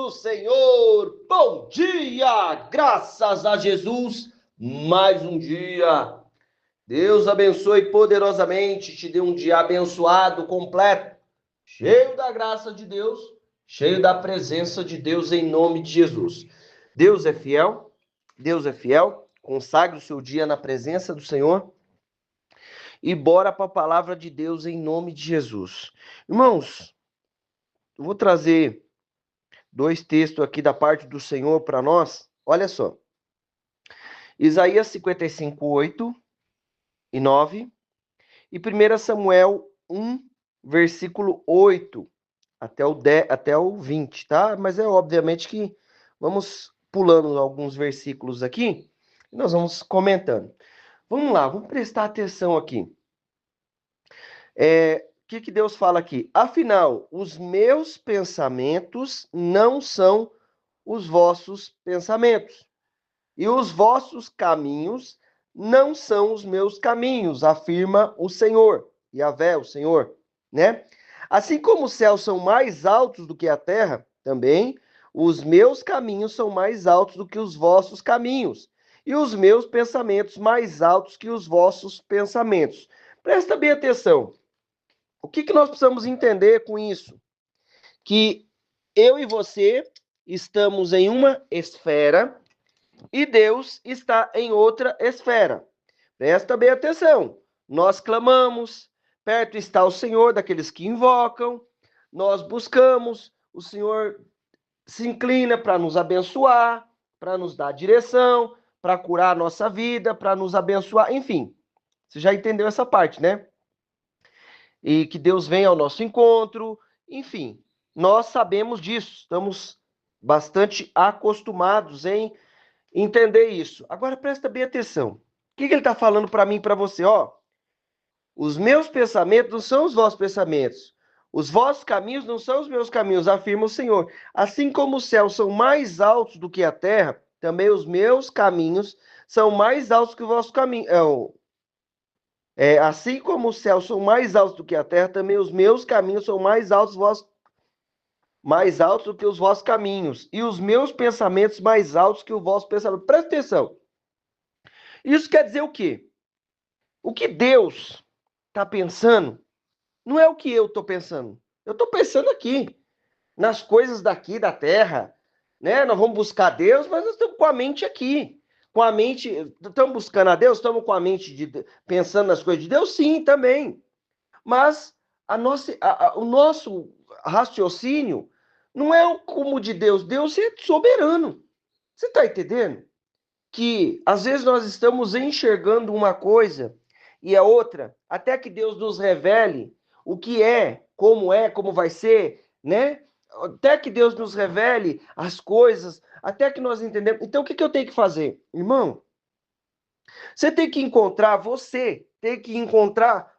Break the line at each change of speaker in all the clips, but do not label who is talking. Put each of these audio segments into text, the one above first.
do Senhor, bom dia, graças a Jesus, mais um dia. Deus abençoe poderosamente, te dê um dia abençoado, completo, cheio da graça de Deus, cheio da presença de Deus em nome de Jesus. Deus é fiel, consagre o seu dia na presença do Senhor e bora para a palavra de Deus em nome de Jesus. Irmãos, eu vou trazer dois textos aqui da parte do Senhor para nós. Olha só. Isaías 55, 8 e 9. E 1 Samuel 1, versículo 8 até o 20, tá? Mas é obviamente que vamos pulando alguns versículos aqui e nós vamos comentando. Vamos lá, vamos prestar atenção aqui. O que Deus fala aqui? Afinal, os meus pensamentos não são os vossos pensamentos, e os vossos caminhos não são os meus caminhos, afirma o Senhor, Yahvé, o Senhor, né? Assim como os céus são mais altos do que a terra, também os meus caminhos são mais altos do que os vossos caminhos, e os meus pensamentos mais altos que os vossos pensamentos. Presta bem atenção. O que nós precisamos entender com isso? Que eu e você estamos em uma esfera e Deus está em outra esfera. Presta bem atenção. Nós clamamos, perto está o Senhor daqueles que invocam, nós buscamos, o Senhor se inclina para nos abençoar, para nos dar direção, para curar a nossa vida, para nos abençoar, enfim. Você já entendeu essa parte, né? E que Deus vem ao nosso encontro, enfim, nós sabemos disso, estamos bastante acostumados em entender isso. Agora presta bem atenção. O que ele está falando para mim e para você? Ó, os meus pensamentos não são os vossos pensamentos, os vossos caminhos não são os meus caminhos, afirma o Senhor. Assim como os céus são mais altos do que a terra, também os meus caminhos são mais altos que o vosso caminho. Assim como os céus são mais altos do que a terra, também os meus caminhos são mais altos do que os vossos caminhos, e os meus pensamentos mais altos que o vosso pensamento. Presta atenção. Isso quer dizer o quê? O que Deus está pensando não é o que eu estou pensando. Eu estou pensando aqui, nas coisas daqui da terra, né? Nós vamos buscar Deus, mas nós estamos com a mente aqui. Com a mente, estamos buscando a Deus, estamos com a mente pensando nas coisas de Deus, sim, também. Mas o nosso raciocínio não é como o de Deus. Deus é soberano. Você está entendendo? Que às vezes nós estamos enxergando uma coisa e a outra, até que Deus nos revele o que é, como vai ser, né? Até que Deus nos revele as coisas, até que nós entendemos. Então, o que eu tenho que fazer? Irmão, você tem que encontrar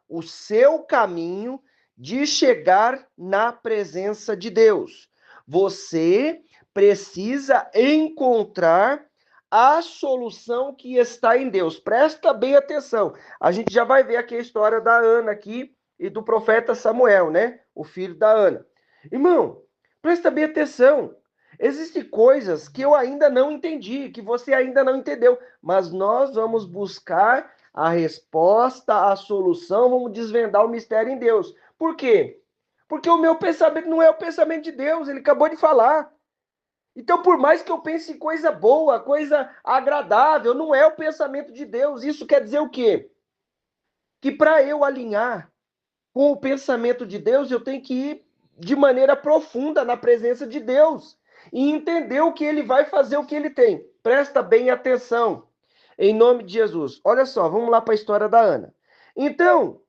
o seu caminho de chegar na presença de Deus. Você precisa encontrar a solução que está em Deus. Presta bem atenção. A gente já vai ver aqui a história da Ana aqui e do profeta Samuel, né? O filho da Ana. Irmão, presta bem atenção. Existem coisas que eu ainda não entendi, que você ainda não entendeu, mas nós vamos buscar a resposta, a solução, vamos desvendar o mistério em Deus. Por quê? Porque o meu pensamento não é o pensamento de Deus, ele acabou de falar. Então, por mais que eu pense em coisa boa, coisa agradável, não é o pensamento de Deus. Isso quer dizer o quê? Que para eu alinhar com o pensamento de Deus, eu tenho que ir de maneira profunda na presença de Deus e entender o que ele vai fazer, o que ele tem. Presta bem atenção. Em nome de Jesus. Olha só, vamos lá para a história da Ana. Então,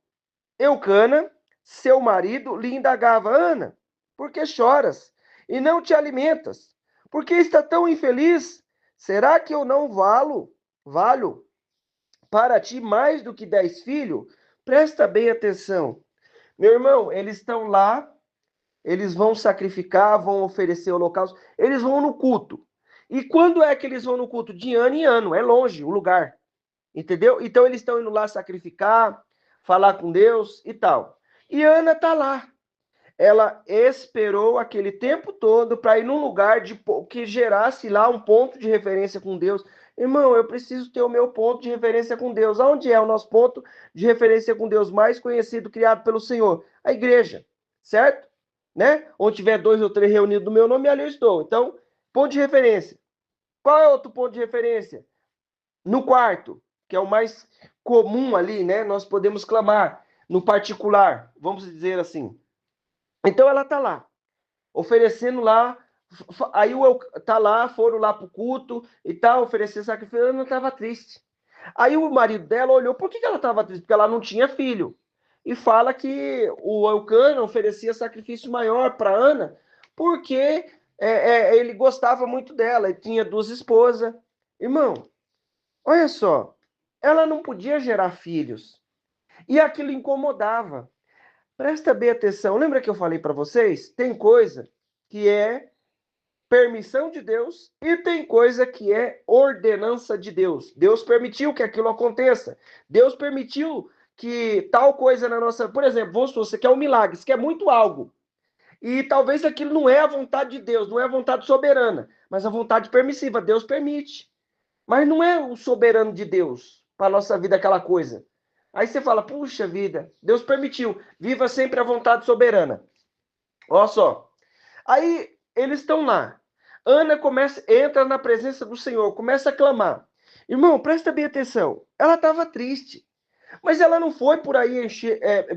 Eucana, seu marido, lhe indagava: Ana, por que choras e não te alimentas? Por que está tão infeliz? Será que eu não valho para ti mais do que 10 filhos? Presta bem atenção. Meu irmão, eles estão lá, eles vão sacrificar, vão oferecer holocausto, eles vão no culto. E quando é que eles vão no culto? De ano em ano, é longe o lugar. Entendeu? Então eles estão indo lá sacrificar, falar com Deus e tal. E Ana está lá. ela esperou aquele tempo todo para ir num lugar que gerasse lá um ponto de referência com Deus. Irmão, eu preciso ter o meu ponto de referência com Deus. Onde é o nosso ponto de referência com Deus mais conhecido, criado pelo Senhor? A igreja, certo? Né? Onde tiver 2 ou 3 reunidos no meu nome, ali eu estou. Então, ponto de referência. Qual é outro ponto de referência? No quarto, que é o mais comum ali, né? Nós podemos clamar no particular, vamos dizer assim. Então ela está lá, oferecendo lá, aí tá lá, foram lá para o culto e tal, oferecer sacrifício, ela não estava triste. Aí o marido dela olhou, por que ela estava triste? Porque ela não tinha filho. E fala que o Eucana oferecia sacrifício maior para Ana, porque ele gostava muito dela, e tinha 2 esposas. Irmão, olha só, ela não podia gerar filhos. E aquilo incomodava. Presta bem atenção. Lembra que eu falei para vocês? Tem coisa que é permissão de Deus e tem coisa que é ordenança de Deus. Deus permitiu que aquilo aconteça. Deus permitiu que tal coisa na nossa... Por exemplo, você quer um milagre, você quer muito algo. E talvez aquilo não é a vontade de Deus, não é a vontade soberana, mas a vontade permissiva. Deus permite. Mas não é o soberano de Deus para a nossa vida aquela coisa. Aí você fala, puxa vida, Deus permitiu, viva sempre a vontade soberana. Olha só. Aí eles estão lá. Ana entra na presença do Senhor, começa a clamar. Irmão, presta bem atenção. Ela estava triste, mas ela não foi por aí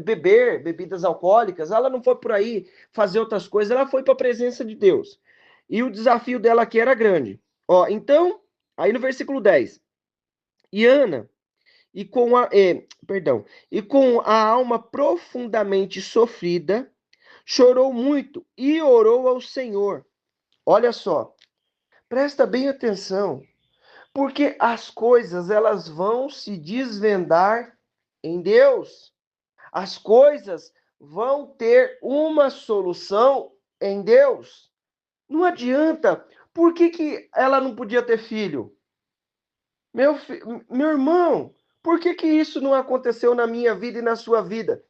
beber bebidas alcoólicas, ela não foi por aí fazer outras coisas, ela foi para a presença de Deus. E o desafio dela aqui era grande. Ó, então, aí no versículo 10. E Ana, e com a alma profundamente sofrida, chorou muito e orou ao Senhor. Olha só, presta bem atenção, porque as coisas elas vão se desvendar em Deus. As coisas vão ter uma solução em Deus. Não adianta. Por que ela não podia ter filho? Meu irmão, por que isso não aconteceu na minha vida e na sua vida?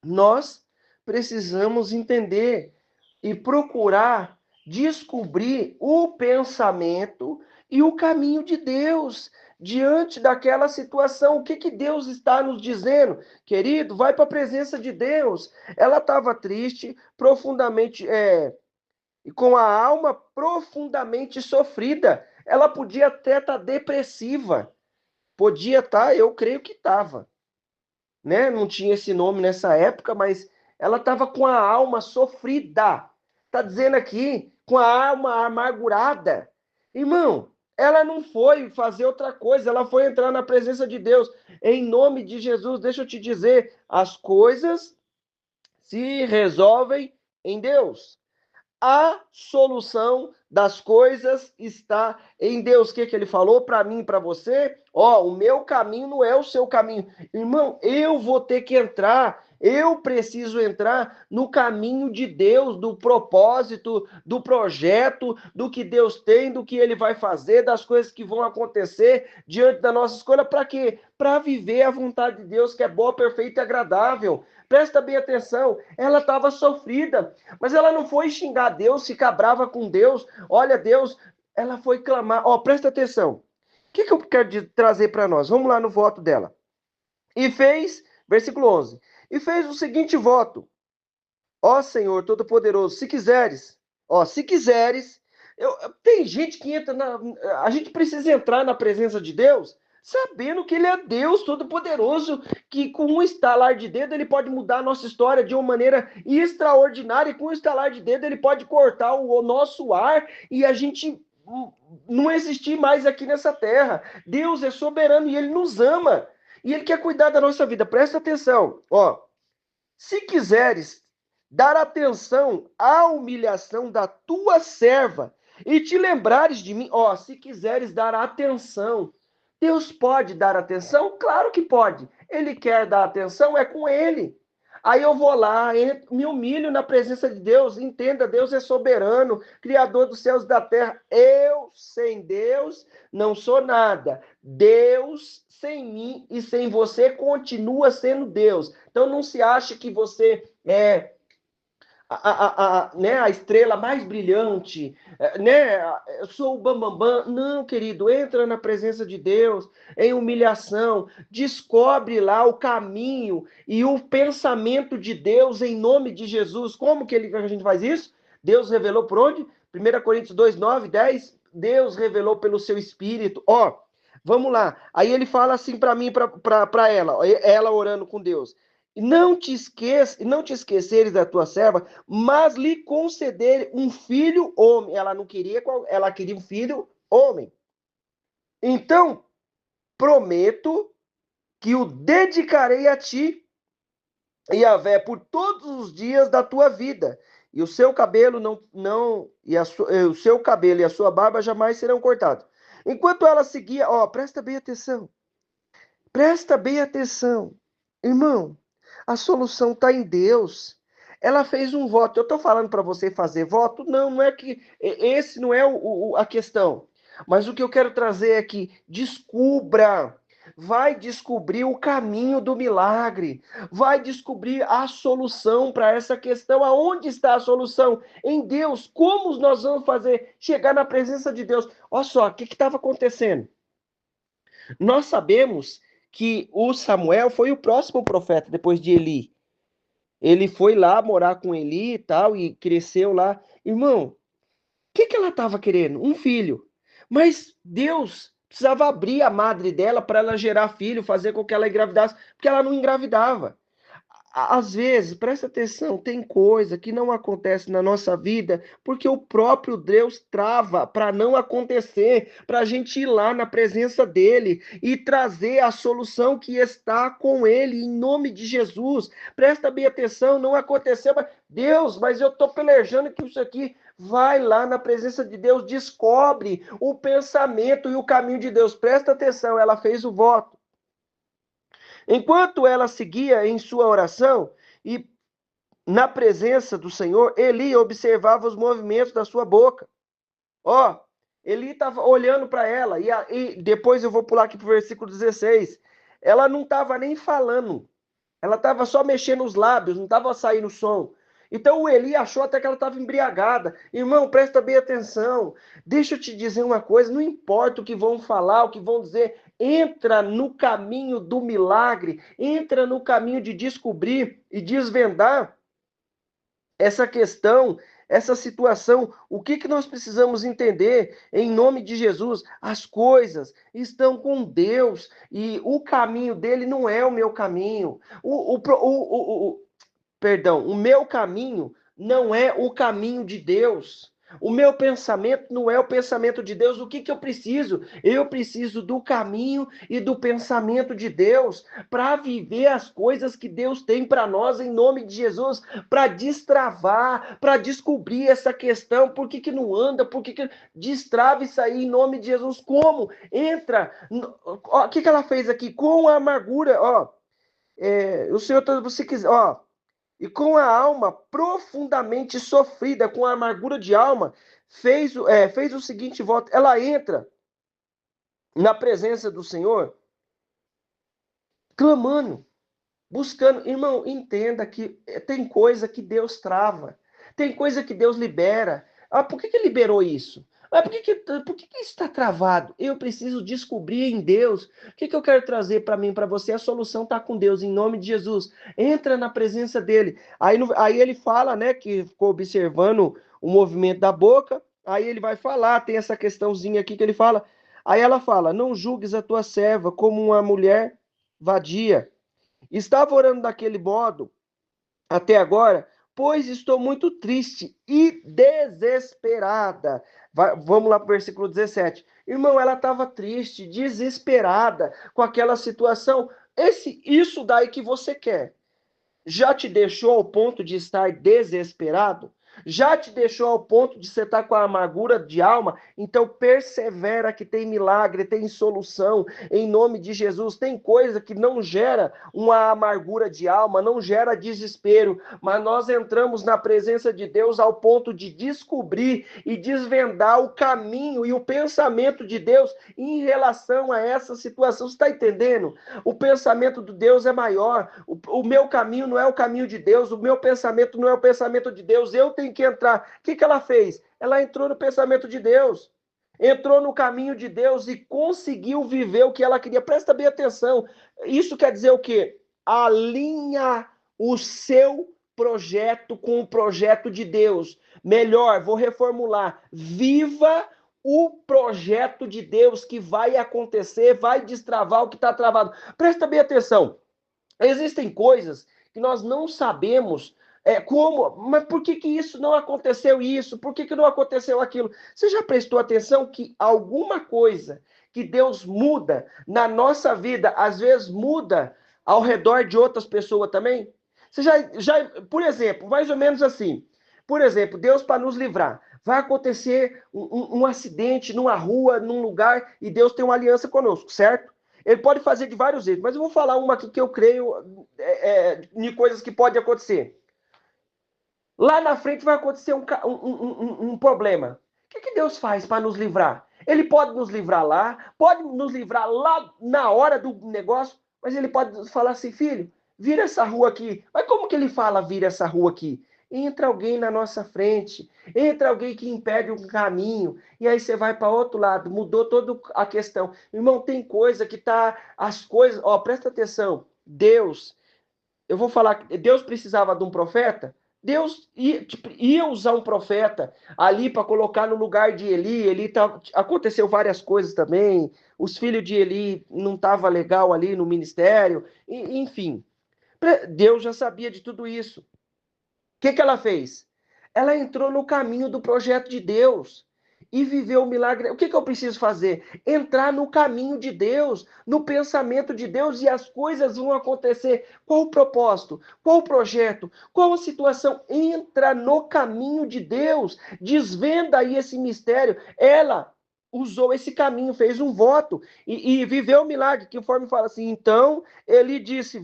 Nós precisamos entender e procurar descobrir o pensamento e o caminho de Deus diante daquela situação. O que Deus está nos dizendo? Querido, vai para a presença de Deus. Ela estava triste, profundamente, e com a alma profundamente sofrida. Ela podia até estar depressiva. Podia estar, eu creio que estava, né? Não tinha esse nome nessa época, mas ela estava com a alma sofrida. Está dizendo aqui, com a alma amargurada. Irmão, ela não foi fazer outra coisa, ela foi entrar na presença de Deus. Em nome de Jesus, deixa eu te dizer, as coisas se resolvem em Deus. A solução das coisas está em Deus. O que ele falou para mim e para você? Ó, o meu caminho não é o seu caminho. Irmão, eu vou ter que entrar, eu preciso entrar no caminho de Deus, do propósito, do projeto, do que Deus tem, do que ele vai fazer, das coisas que vão acontecer diante da nossa escolha. Para quê? Para viver a vontade de Deus, que é boa, perfeita e agradável. Presta bem atenção, ela estava sofrida, mas ela não foi xingar Deus, ficar brava com Deus. Olha, Deus, ela foi clamar. Ó, presta atenção. O que eu quero trazer para nós? Vamos lá no voto dela. E fez, versículo 11, e fez o seguinte voto: ó Senhor Todo-Poderoso, se quiseres, ó, se quiseres, tem gente que entra a gente precisa entrar na presença de Deus sabendo que ele é Deus Todo-Poderoso, que com um estalar de dedo ele pode mudar a nossa história de uma maneira extraordinária, e com um estalar de dedo ele pode cortar o nosso ar e a gente não existir mais aqui nessa terra. Deus é soberano e ele nos ama. E ele quer cuidar da nossa vida. Presta atenção, ó. Se quiseres dar atenção à humilhação da tua serva e te lembrares de mim, ó, se quiseres dar atenção, Deus pode dar atenção? Claro que pode. Ele quer dar atenção, é com ele. Aí eu vou lá, me humilho na presença de Deus, entenda, Deus é soberano, criador dos céus e da terra. Eu, sem Deus, não sou nada. Deus, sem mim e sem você, continua sendo Deus. Então não se ache que você né, a estrela mais brilhante, né? Eu sou o bambambam. Não, querido, entra na presença de Deus em humilhação, descobre lá o caminho e o pensamento de Deus em nome de Jesus. Como que a gente faz isso? Deus revelou por onde? 1 Coríntios 2, 9, 10. Deus revelou pelo seu Espírito. Ó, vamos lá. Aí ele fala assim para mim, para ela orando com Deus. Não te esqueceres da tua serva, mas lhe conceder um filho homem. Ela não queria, ela queria um filho homem. Então, prometo que o dedicarei a ti, Yahvé, por todos os dias da tua vida. E o seu cabelo o seu cabelo e a sua barba jamais serão cortados. Enquanto ela seguia, ó, presta bem atenção. Presta bem atenção. Irmão, a solução está em Deus. Ela fez um voto. Eu estou falando para você fazer voto? Não, não é que. Esse não é a questão. Mas o que eu quero trazer é que descubra. Vai descobrir o caminho do milagre. Vai descobrir a solução para essa questão. Aonde está a solução? Em Deus. Como nós vamos fazer? Chegar na presença de Deus. Olha só, o que estava acontecendo? Nós sabemos que o Samuel foi o próximo profeta depois de Eli. Ele foi lá morar com Eli e tal, e cresceu lá. Irmão, o que ela estava querendo? Um filho. Mas Deus precisava abrir a madre dela para ela gerar filho, fazer com que ela engravidasse, porque ela não engravidava. Às vezes, presta atenção, tem coisa que não acontece na nossa vida porque o próprio Deus trava para não acontecer, para a gente ir lá na presença dele e trazer a solução que está com ele, em nome de Jesus. Presta bem atenção, não aconteceu, mas Deus, mas eu estou pelejando que isso aqui. Vai lá na presença de Deus, descobre o pensamento e o caminho de Deus. Presta atenção, ela fez o voto. Enquanto ela seguia em sua oração e na presença do Senhor, Eli observava os movimentos da sua boca. Ó, Eli estava olhando para ela, e depois eu vou pular aqui para o versículo 16. Ela não estava nem falando, ela estava só mexendo os lábios, não estava saindo som. Então o Eli achou até que ela estava embriagada. Irmão, presta bem atenção. Deixa eu te dizer uma coisa: não importa o que vão falar, o que vão dizer, entra no caminho do milagre, entra no caminho de descobrir e desvendar essa questão, essa situação. O que nós precisamos entender em nome de Jesus? As coisas estão com Deus e o caminho dele não é o meu caminho. Perdão, o meu caminho não é o caminho de Deus. O meu pensamento não é o pensamento de Deus. O que eu preciso? Eu preciso do caminho e do pensamento de Deus para viver as coisas que Deus tem para nós em nome de Jesus, para destravar, para descobrir essa questão, por que não anda, por que destrava isso aí em nome de Jesus. Como? Entra. O que ela fez aqui? Com a amargura, ó. O Senhor, você quiser, ó. E com a alma profundamente sofrida, com a amargura de alma, fez o seguinte voto. Ela entra na presença do Senhor, clamando, buscando. Irmão, entenda que tem coisa que Deus trava, tem coisa que Deus libera. Por que liberou isso? Por que isso está travado? Eu preciso descobrir em Deus. O que eu quero trazer para mim, para você? A solução está com Deus, em nome de Jesus. Entra na presença dele. Aí ele fala, né, que ficou observando o movimento da boca. Aí ele vai falar, tem essa questãozinha aqui que ele fala. Aí ela fala: não julgues a tua serva como uma mulher vadia. Estava orando daquele modo até agora, pois estou muito triste e desesperada. Vamos lá para o versículo 17. Irmão, ela estava triste, desesperada com aquela situação. Isso daí que você quer, já te deixou ao ponto de estar desesperado? Já te deixou ao ponto de você estar com a amargura de alma? Então persevera que tem milagre, tem solução, em nome de Jesus. Tem coisa que não gera uma amargura de alma, não gera desespero, mas nós entramos na presença de Deus ao ponto de descobrir e desvendar o caminho e o pensamento de Deus em relação a essa situação. Você está entendendo? O pensamento de Deus é maior. O meu caminho não é o caminho de Deus. O meu pensamento não é o pensamento de Deus. Eu tenho que entrar. O que ela fez? Ela entrou no pensamento de Deus. Entrou no caminho de Deus e conseguiu viver o que ela queria. Presta bem atenção. Isso quer dizer o quê? Alinha o seu projeto com o projeto de Deus. Melhor, vou reformular. Viva o projeto de Deus que vai acontecer, vai destravar o que está travado. Presta bem atenção. Existem coisas que nós não sabemos como, mas por que isso não aconteceu isso? Por que não aconteceu aquilo? Você já prestou atenção que alguma coisa que Deus muda na nossa vida, às vezes muda ao redor de outras pessoas também? Você por exemplo, mais ou menos assim. Por exemplo, Deus para nos livrar. Vai acontecer um acidente numa rua, num lugar, e Deus tem uma aliança conosco, certo? Ele pode fazer de vários jeitos, mas eu vou falar uma aqui que eu creio de coisas que podem acontecer. Lá na frente vai acontecer um problema. O que Deus faz para nos livrar? Ele pode nos livrar lá, pode nos livrar lá na hora do negócio, mas ele pode falar assim, filho, vira essa rua aqui. Mas como que ele fala vira essa rua aqui? Entra alguém na nossa frente, entra alguém que impede um caminho, e aí você vai para outro lado, mudou toda a questão. Irmão, tem coisa que tá, as coisas, presta atenção, Deus, eu vou falar, Deus precisava de um profeta? Deus ia usar um profeta ali para colocar no lugar de Eli. Aconteceu várias coisas também. Os filhos de Eli não estavam legal ali no ministério. Enfim, Deus já sabia de tudo isso. O que ela fez? Ela entrou no caminho do projeto de Deus e viveu o milagre. O que eu preciso fazer? Entrar no caminho de Deus, no pensamento de Deus, e as coisas vão acontecer. Qual o propósito? Qual o projeto? Qual a situação? Entra no caminho de Deus, desvenda aí esse mistério. Ela usou esse caminho, fez um voto e viveu o milagre, que conforme fala assim, então ele disse,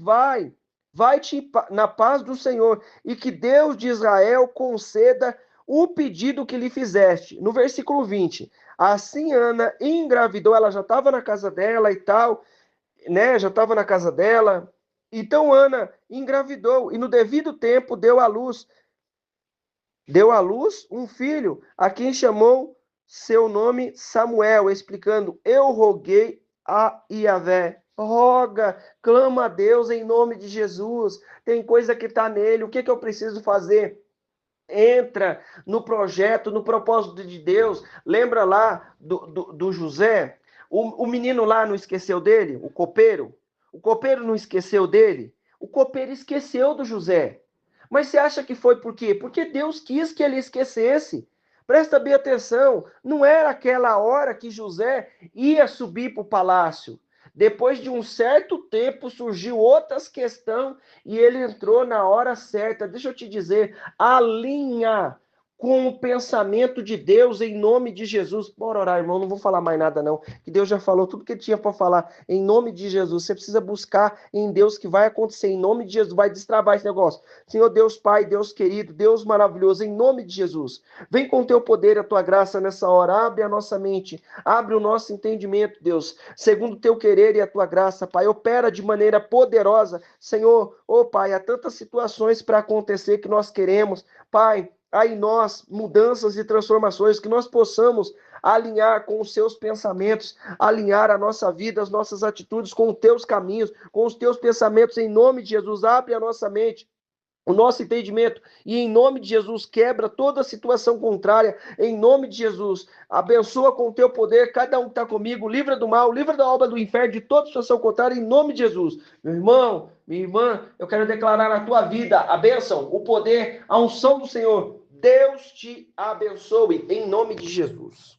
vai-te na paz do Senhor, e que Deus de Israel conceda o pedido que lhe fizeste. No versículo 20. Assim Ana engravidou, ela já estava na casa dela e tal, né? Já estava na casa dela. Então Ana engravidou e no devido tempo deu à luz um filho, a quem chamou seu nome Samuel, explicando: eu roguei a Iavé. Roga, clama a Deus em nome de Jesus. Tem coisa que está nele. O que eu preciso fazer? Entra no projeto, no propósito de Deus. Lembra lá do José? O menino lá não esqueceu dele? O copeiro? O copeiro não esqueceu dele? O copeiro esqueceu do José. Mas você acha que foi por quê? Porque Deus quis que ele esquecesse. Presta bem atenção, não era aquela hora que José ia subir para o palácio. Depois de um certo tempo surgiu outras questões e ele entrou na hora certa. Deixa eu te dizer, alinha com o pensamento de Deus em nome de Jesus. Bora orar, irmão, não vou falar mais nada não, que Deus já falou tudo que tinha para falar em nome de Jesus. Você precisa buscar em Deus que vai acontecer em nome de Jesus, vai destravar esse negócio. Senhor Deus Pai, Deus querido, Deus maravilhoso, em nome de Jesus. Vem com o teu poder e a tua graça nessa hora. Abre a nossa mente, abre o nosso entendimento, Deus, segundo o teu querer e a tua graça, Pai. Opera de maneira poderosa, Senhor. Pai, há tantas situações para acontecer que nós queremos, Pai. Há em nós mudanças e transformações, que nós possamos alinhar com os seus pensamentos, alinhar a nossa vida, as nossas atitudes com os teus caminhos, com os teus pensamentos, em nome de Jesus. Abre a nossa mente, o nosso entendimento, e em nome de Jesus quebra toda situação contrária, em nome de Jesus, abençoa com o teu poder cada um que está comigo, livra do mal, livra da obra do inferno, de toda situação contrária, em nome de Jesus. Meu irmão, minha irmã, eu quero declarar na tua vida a bênção, o poder, a unção do Senhor. Deus te abençoe, em nome de Jesus.